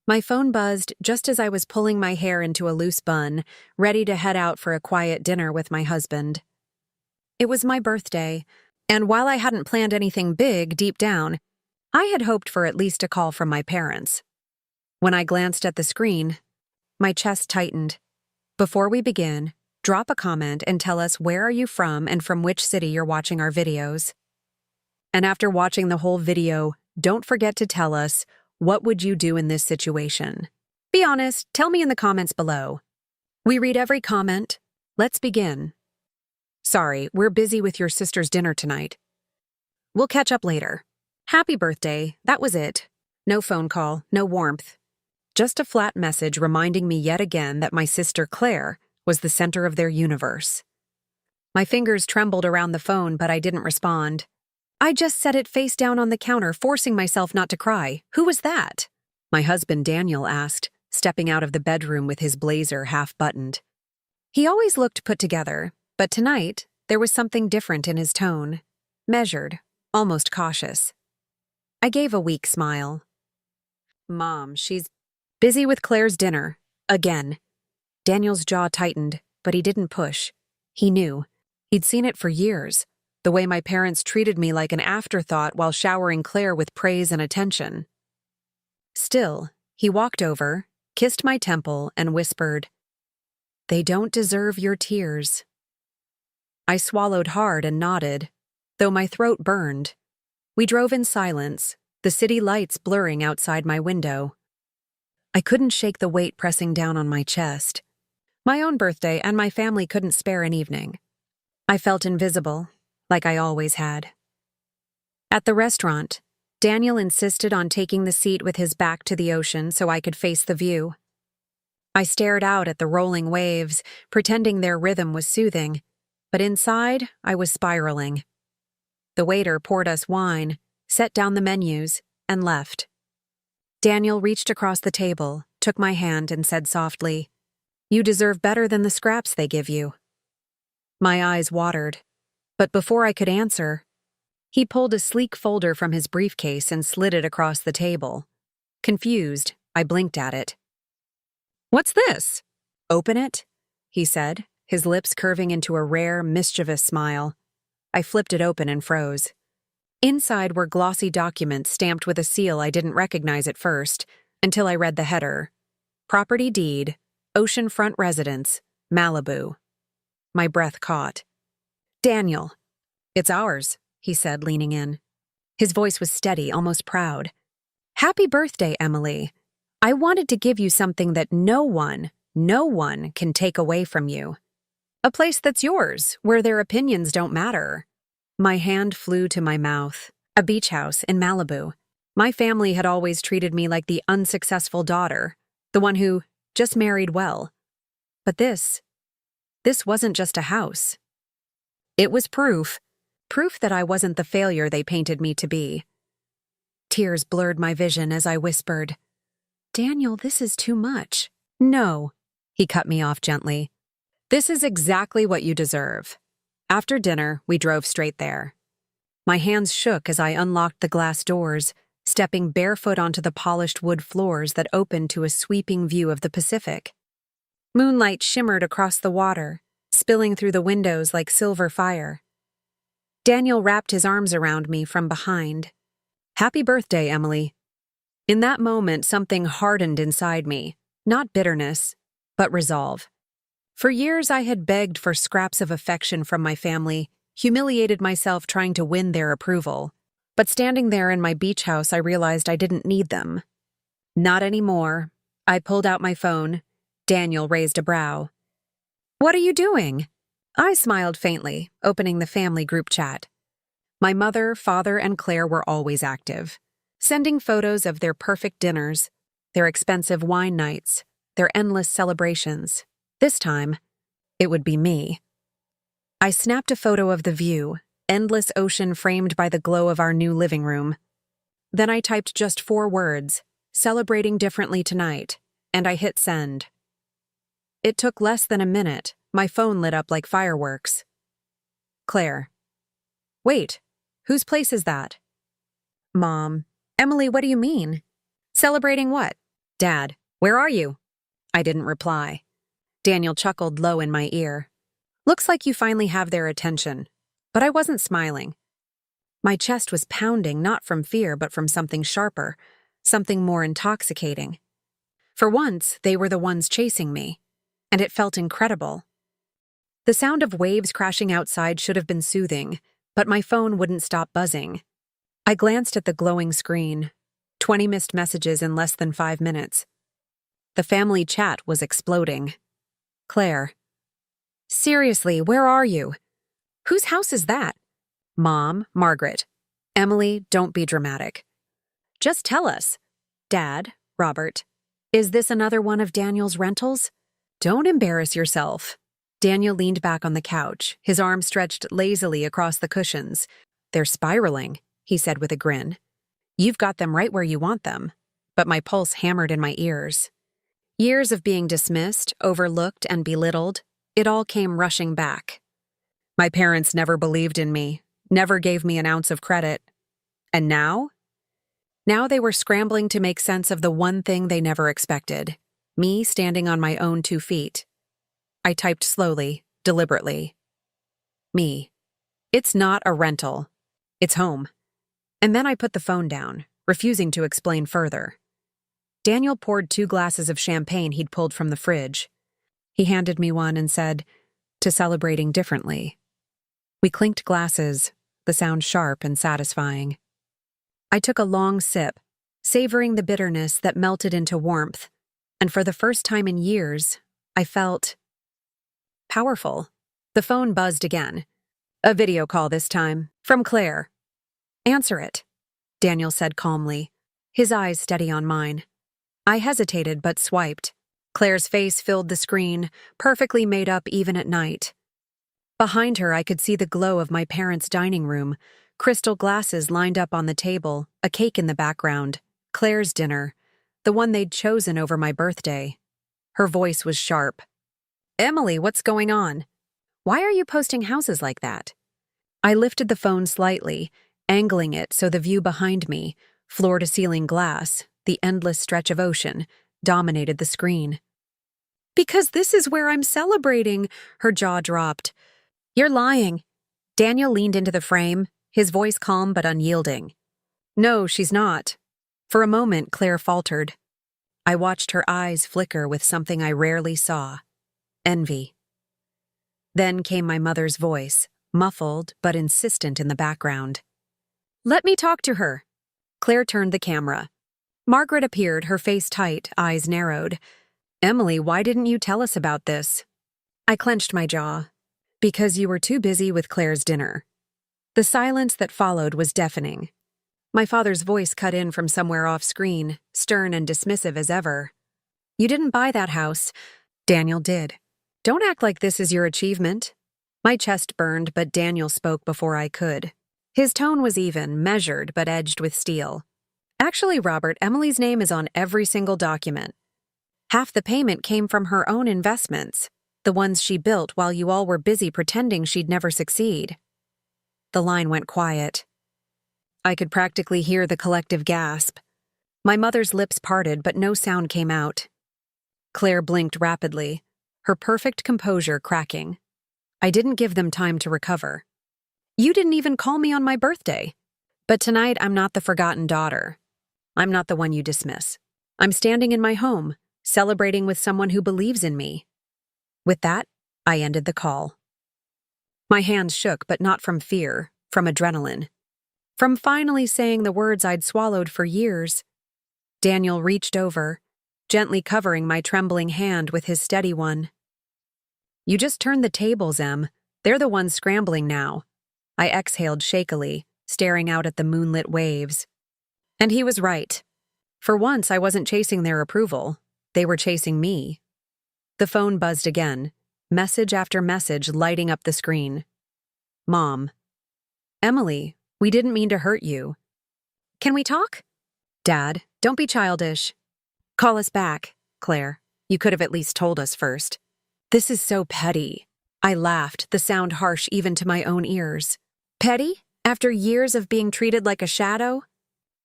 My phone buzzed just as I was pulling my hair into a loose bun, ready to head out for a quiet dinner with my husband. It was my birthday, and while I hadn't planned anything big deep down, I had hoped for at least a call from my parents. When I glanced at the screen, my chest tightened. Before we begin, drop a comment and tell us where are you from and from which city you're watching our videos. And after watching the whole video, don't forget to tell us, what would you do in this situation? Be honest, tell me in the comments below. We read every comment. Let's begin. Sorry, we're busy with your sister's dinner tonight. We'll catch up later. Happy birthday, that was it. No phone call, no warmth. Just a flat message reminding me yet again that my sister Claire was the center of their universe. My fingers trembled around the phone, but I didn't respond. I just set it face down on the counter, forcing myself not to cry. Who was that? My husband Daniel asked, stepping out of the bedroom with his blazer half-buttoned. He always looked put together, but tonight there was something different in his tone. Measured, almost cautious. I gave a weak smile. Mom, she's busy with Claire's dinner. Again. Daniel's jaw tightened, but he didn't push. He knew. He'd seen it for years. The way my parents treated me like an afterthought while showering Claire with praise and attention. Still, he walked over, kissed my temple, and whispered, "They don't deserve your tears." I swallowed hard and nodded, though my throat burned. We drove in silence, the city lights blurring outside my window. I couldn't shake the weight pressing down on my chest. My own birthday and my family couldn't spare an evening. I felt invisible, like I always had. At the restaurant, Daniel insisted on taking the seat with his back to the ocean so I could face the view. I stared out at the rolling waves, pretending their rhythm was soothing, but inside I was spiraling. The waiter poured us wine, set down the menus, and left. Daniel reached across the table, took my hand, and said softly, "You deserve better than the scraps they give you." My eyes watered. But before I could answer, he pulled a sleek folder from his briefcase and slid it across the table. Confused, I blinked at it. "What's this?" "Open it," he said, his lips curving into a rare, mischievous smile. I flipped it open and froze. Inside were glossy documents stamped with a seal I didn't recognize at first, until I read the header. Property deed, oceanfront residence, Malibu. My breath caught. "Daniel." "It's ours," he said, leaning in. His voice was steady, almost proud. "Happy birthday, Emily. I wanted to give you something that no one can take away from you. A place that's yours, where their opinions don't matter." My hand flew to my mouth. A beach house in Malibu. My family had always treated me like the unsuccessful daughter, the one who just married well. But this wasn't just a house. It was proof that I wasn't the failure they painted me to be. Tears blurred my vision as I whispered, "Daniel, this is too much." "No," he cut me off gently. "This is exactly what you deserve." After dinner, we drove straight there. My hands shook as I unlocked the glass doors, stepping barefoot onto the polished wood floors that opened to a sweeping view of the Pacific. Moonlight shimmered across the water, spilling through the windows like silver fire. Daniel wrapped his arms around me from behind. "Happy birthday, Emily." In that moment, something hardened inside me, not bitterness, but resolve. For years, I had begged for scraps of affection from my family, humiliated myself trying to win their approval. But standing there in my beach house, I realized I didn't need them. Not anymore. I pulled out my phone. Daniel raised a brow. "What are you doing?" I smiled faintly, opening the family group chat. My mother, father, and Claire were always active, sending photos of their perfect dinners, their expensive wine nights, their endless celebrations. This time, it would be me. I snapped a photo of the view, endless ocean framed by the glow of our new living room. Then I typed just 4 words, "Celebrating differently tonight," and I hit send. It took less than a minute. My phone lit up like fireworks. Claire. "Wait, whose place is that?" "Mom." "Emily, what do you mean?" "Celebrating what?" Dad, where are you? I didn't reply. Daniel chuckled low in my ear. Looks like you finally have their attention. But I wasn't smiling. My chest was pounding not from fear but from something sharper, something more intoxicating. For once, they were the ones chasing me, and it felt incredible. The sound of waves crashing outside should have been soothing, but my phone wouldn't stop buzzing. I glanced at the glowing screen. 20 missed messages in less than 5 minutes. The family chat was exploding. Claire. Seriously, where are you? Whose house is that? Mom, Margaret. Emily, don't be dramatic. Just tell us. Dad, Robert. Is this another one of Daniel's rentals? Don't embarrass yourself. Daniel leaned back on the couch, his arms stretched lazily across the cushions. They're spiraling, he said with a grin. You've got them right where you want them. But my pulse hammered in my ears. Years of being dismissed, overlooked, and belittled, it all came rushing back. My parents never believed in me, never gave me an ounce of credit. And now? Now they were scrambling to make sense of the one thing they never expected, me standing on my own 2 feet. I typed slowly, deliberately. Me. It's not a rental. It's home. And then I put the phone down, refusing to explain further. Daniel poured 2 glasses of champagne he'd pulled from the fridge. He handed me one and said, "To celebrating differently." We clinked glasses, the sound sharp and satisfying. I took a long sip, savoring the bitterness that melted into warmth, and for the first time in years, I felt powerful. The phone buzzed again. A video call this time, from Claire. Answer it, Daniel said calmly, his eyes steady on mine. I hesitated but swiped. Claire's face filled the screen, perfectly made up even at night. Behind her, I could see the glow of my parents' dining room, crystal glasses lined up on the table, a cake in the background, Claire's dinner, the one they'd chosen over my birthday. Her voice was sharp. Emily, what's going on? Why are you posting houses like that? I lifted the phone slightly, angling it so the view behind me, floor-to-ceiling glass, the endless stretch of ocean, dominated the screen. Because this is where I'm celebrating, her jaw dropped. You're lying. Daniel leaned into the frame, his voice calm but unyielding. No, she's not. For a moment, Claire faltered. I watched her eyes flicker with something I rarely saw. Envy. Then came my mother's voice, muffled but insistent in the background. Let me talk to her. Claire turned the camera. Margaret appeared, her face tight, eyes narrowed. Emily, why didn't you tell us about this? I clenched my jaw. Because you were too busy with Claire's dinner. The silence that followed was deafening. My father's voice cut in from somewhere off-screen, stern and dismissive as ever. You didn't buy that house. Daniel did. Don't act like this is your achievement. My chest burned, but Daniel spoke before I could. His tone was even, measured, but edged with steel. Actually, Robert, Emily's name is on every single document. Half the payment came from her own investments, the ones she built while you all were busy pretending she'd never succeed. The line went quiet. I could practically hear the collective gasp. My mother's lips parted, but no sound came out. Claire blinked rapidly, her perfect composure cracking. I didn't give them time to recover. You didn't even call me on my birthday. But tonight I'm not the forgotten daughter. I'm not the one you dismiss. I'm standing in my home, celebrating with someone who believes in me. With that, I ended the call. My hands shook, but not from fear, from adrenaline. From finally saying the words I'd swallowed for years. Daniel reached over, gently covering my trembling hand with his steady one. You just turned the tables, Em. They're the ones scrambling now. I exhaled shakily, staring out at the moonlit waves. And he was right. For once, I wasn't chasing their approval. They were chasing me. The phone buzzed again, message after message lighting up the screen. Mom. Emily, we didn't mean to hurt you. Can we talk? Dad, don't be childish. Call us back, Claire. You could have at least told us first. This is so petty. I laughed, the sound harsh even to my own ears. Petty? After years of being treated like a shadow?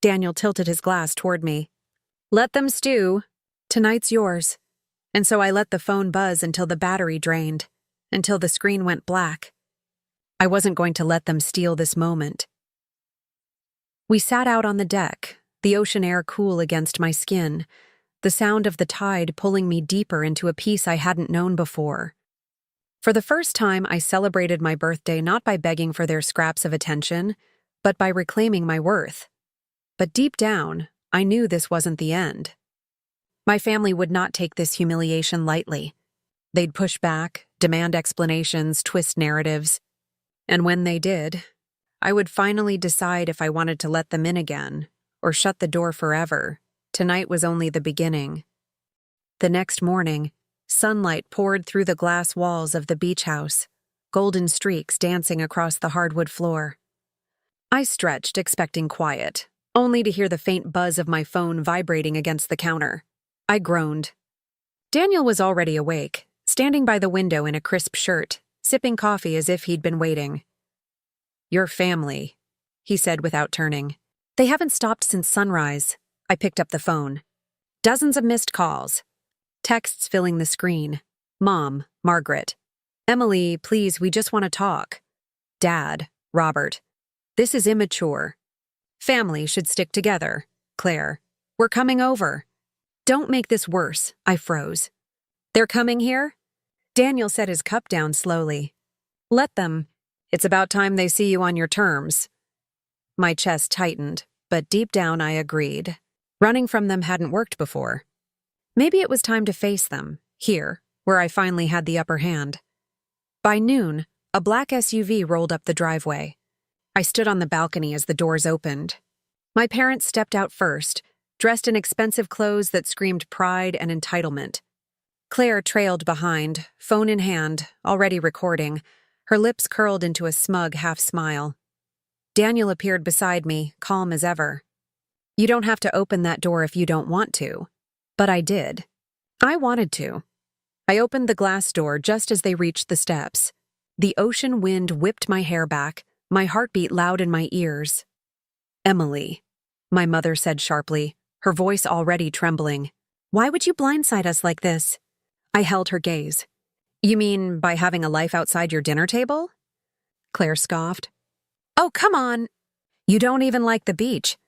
Daniel tilted his glass toward me. Let them stew. Tonight's yours. And so I let the phone buzz until the battery drained, until the screen went black. I wasn't going to let them steal this moment. We sat out on the deck, the ocean air cool against my skin, the sound of the tide pulling me deeper into a peace I hadn't known before. For the first time, I celebrated my birthday not by begging for their scraps of attention, but by reclaiming my worth. But deep down, I knew this wasn't the end. My family would not take this humiliation lightly. They'd push back, demand explanations, twist narratives. And when they did, I would finally decide if I wanted to let them in again, or shut the door forever. Tonight was only the beginning. The next morning, sunlight poured through the glass walls of the beach house, golden streaks dancing across the hardwood floor. I stretched, expecting quiet, only to hear the faint buzz of my phone vibrating against the counter. I groaned. Daniel was already awake, standing by the window in a crisp shirt, sipping coffee as if he'd been waiting. "Your family," he said without turning. "They haven't stopped since sunrise." I picked up the phone. Dozens of missed calls. Texts filling the screen. Mom, Margaret. Emily, please, we just want to talk. Dad, Robert. This is immature. Family should stick together. Claire. We're coming over. Don't make this worse, I froze. They're coming here? Daniel set his cup down slowly. Let them. It's about time they see you on your terms. My chest tightened, but deep down I agreed. Running from them hadn't worked before. Maybe it was time to face them, here, where I finally had the upper hand. By noon, a black SUV rolled up the driveway. I stood on the balcony as the doors opened. My parents stepped out first, dressed in expensive clothes that screamed pride and entitlement. Claire trailed behind, phone in hand, already recording, her lips curled into a smug half-smile. Daniel appeared beside me, calm as ever. You don't have to open that door if you don't want to. But I did. I wanted to. I opened the glass door just as they reached the steps. The ocean wind whipped my hair back, my heartbeat loud in my ears. Emily, my mother said sharply, her voice already trembling. Why would you blindside us like this? I held her gaze. You mean by having a life outside your dinner table? Claire scoffed. Oh, come on. You don't even like the beach.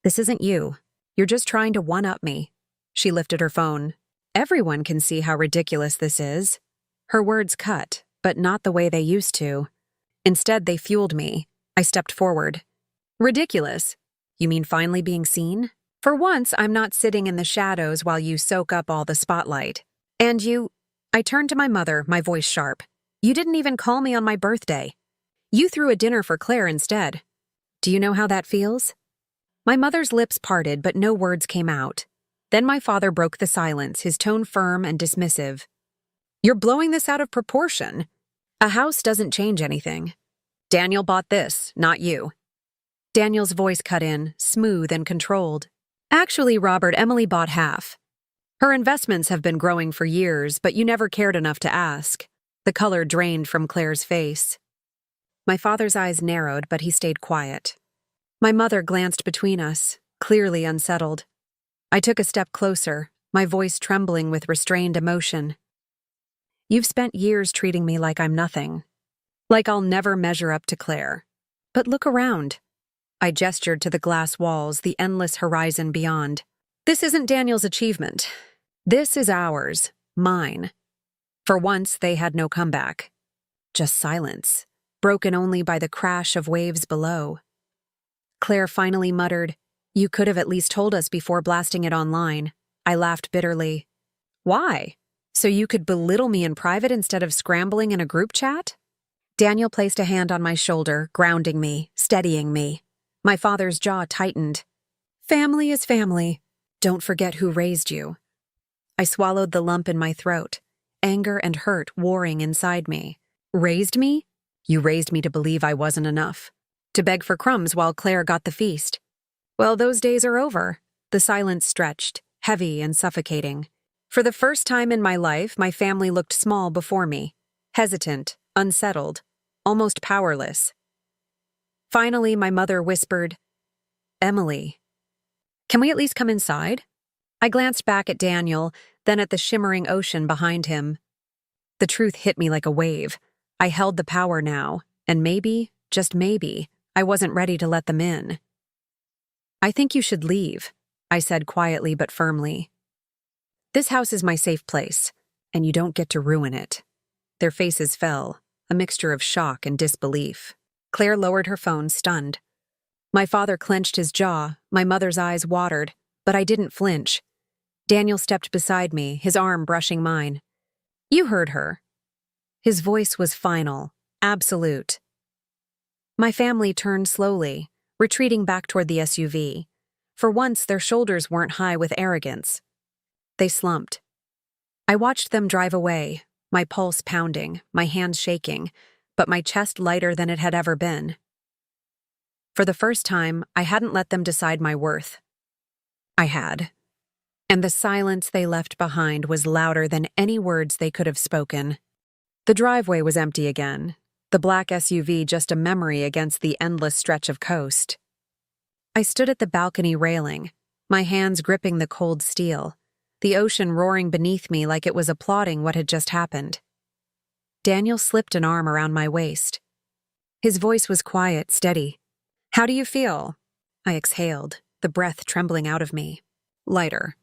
This isn't you. You're just trying to one-up me. She lifted her phone. Everyone can see how ridiculous this is. Her words cut, but not the way they used to. Instead, they fueled me. I stepped forward. Ridiculous? You mean finally being seen? For once, I'm not sitting in the shadows while you soak up all the spotlight. And you... I turned to my mother, my voice sharp. You didn't even call me on my birthday. You threw a dinner for Claire instead. Do you know how that feels? My mother's lips parted, but no words came out. Then my father broke the silence, his tone firm and dismissive. You're blowing this out of proportion. A house doesn't change anything. Daniel bought this, not you. Daniel's voice cut in, smooth and controlled. Actually, Robert, Emily bought half. Her investments have been growing for years, but you never cared enough to ask. The color drained from Claire's face. My father's eyes narrowed, but he stayed quiet. My mother glanced between us, clearly unsettled. I took a step closer, my voice trembling with restrained emotion. You've spent years treating me like I'm nothing. Like I'll never measure up to Claire. But look around. I gestured to the glass walls, the endless horizon beyond. This isn't Daniel's achievement. This is ours, mine. For once, they had no comeback. Just silence, broken only by the crash of waves below. Claire finally muttered, You could have at least told us before blasting it online. I laughed bitterly. Why? So you could belittle me in private instead of scrambling in a group chat? Daniel placed a hand on my shoulder, grounding me, steadying me. My father's jaw tightened. Family is family. Don't forget who raised you. I swallowed the lump in my throat, anger and hurt warring inside me. Raised me? You raised me to believe I wasn't enough. To beg for crumbs while Claire got the feast. Well, those days are over. The silence stretched, heavy and suffocating. For the first time in my life, my family looked small before me. Hesitant, unsettled, almost powerless. Finally, my mother whispered, Emily, can we at least come inside? I glanced back at Daniel, then at the shimmering ocean behind him. The truth hit me like a wave. I held the power now, and maybe, just maybe, I wasn't ready to let them in. "I think you should leave," I said quietly but firmly. "This house is my safe place, and you don't get to ruin it." Their faces fell, a mixture of shock and disbelief. Claire lowered her phone, stunned. My father clenched his jaw, my mother's eyes watered, but I didn't flinch. Daniel stepped beside me, his arm brushing mine. "You heard her." His voice was final, absolute. My family turned slowly, retreating back toward the SUV. For once, their shoulders weren't high with arrogance. They slumped. I watched them drive away, my pulse pounding, my hands shaking, but my chest lighter than it had ever been. For the first time, I hadn't let them decide my worth. I had. And the silence they left behind was louder than any words they could have spoken. The driveway was empty again, the black SUV just a memory against the endless stretch of coast. I stood at the balcony railing, my hands gripping the cold steel, the ocean roaring beneath me like it was applauding what had just happened. Daniel slipped an arm around my waist. His voice was quiet, steady. "How do you feel?" I exhaled, the breath trembling out of me. Lighter.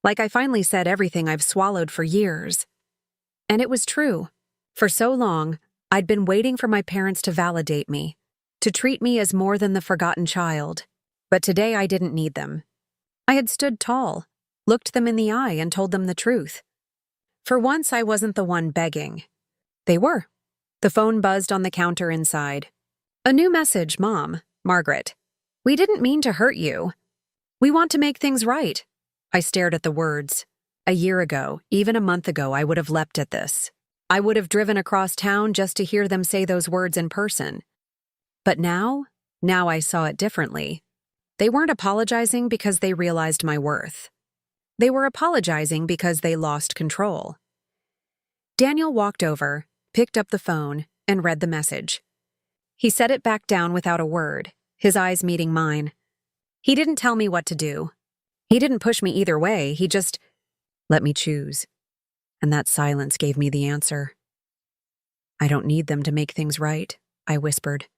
Like I finally said everything I've swallowed for years. And it was true. For so long, I'd been waiting for my parents to validate me, to treat me as more than the forgotten child. But today I didn't need them. I had stood tall, looked them in the eye and told them the truth. For once, I wasn't the one begging. They were. The phone buzzed on the counter inside. "A new message, Mom. Margaret. We didn't mean to hurt you. We want to make things right." I stared at the words. A year ago, even a month ago, I would have leapt at this. I would have driven across town just to hear them say those words in person. But now I saw it differently. They weren't apologizing because they realized my worth. They were apologizing because they lost control. Daniel walked over, picked up the phone, and read the message. He set it back down without a word, his eyes meeting mine. He didn't tell me what to do. He didn't push me either way, he just let me choose. And that silence gave me the answer. "I don't need them to make things right," I whispered.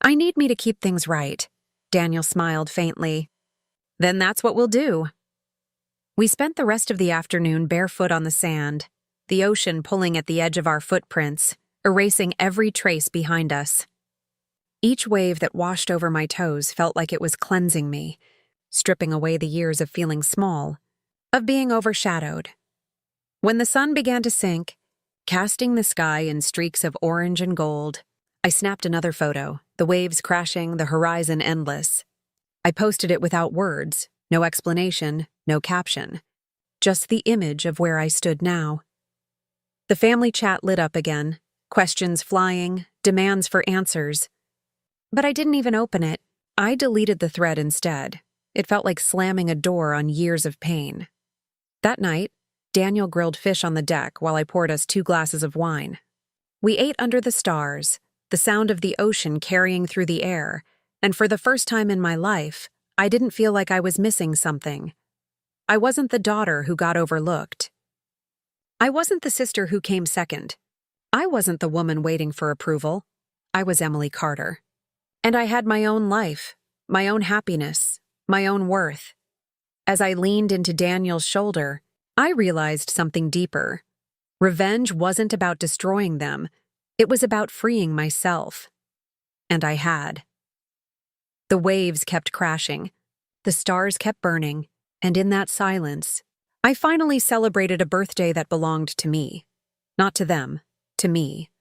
"I need me to keep things right," Daniel smiled faintly. "Then that's what we'll do." We spent the rest of the afternoon barefoot on the sand, the ocean pulling at the edge of our footprints, erasing every trace behind us. Each wave that washed over my toes felt like it was cleansing me, stripping away the years of feeling small, of being overshadowed. When the sun began to sink, casting the sky in streaks of orange and gold, I snapped another photo, the waves crashing, the horizon endless. I posted it without words, no explanation, no caption, just the image of where I stood now. The family chat lit up again, questions flying, demands for answers. But I didn't even open it. I deleted the thread instead. It felt like slamming a door on years of pain. That night, Daniel grilled fish on the deck while I poured us 2 glasses of wine. We ate under the stars, the sound of the ocean carrying through the air, and for the first time in my life, I didn't feel like I was missing something. I wasn't the daughter who got overlooked. I wasn't the sister who came second. I wasn't the woman waiting for approval. I was Emily Carter. And I had my own life, my own happiness, my own worth. As I leaned into Daniel's shoulder, I realized something deeper. Revenge wasn't about destroying them. It was about freeing myself. And I had. The waves kept crashing. The stars kept burning. And in that silence, I finally celebrated a birthday that belonged to me. Not to them, to me.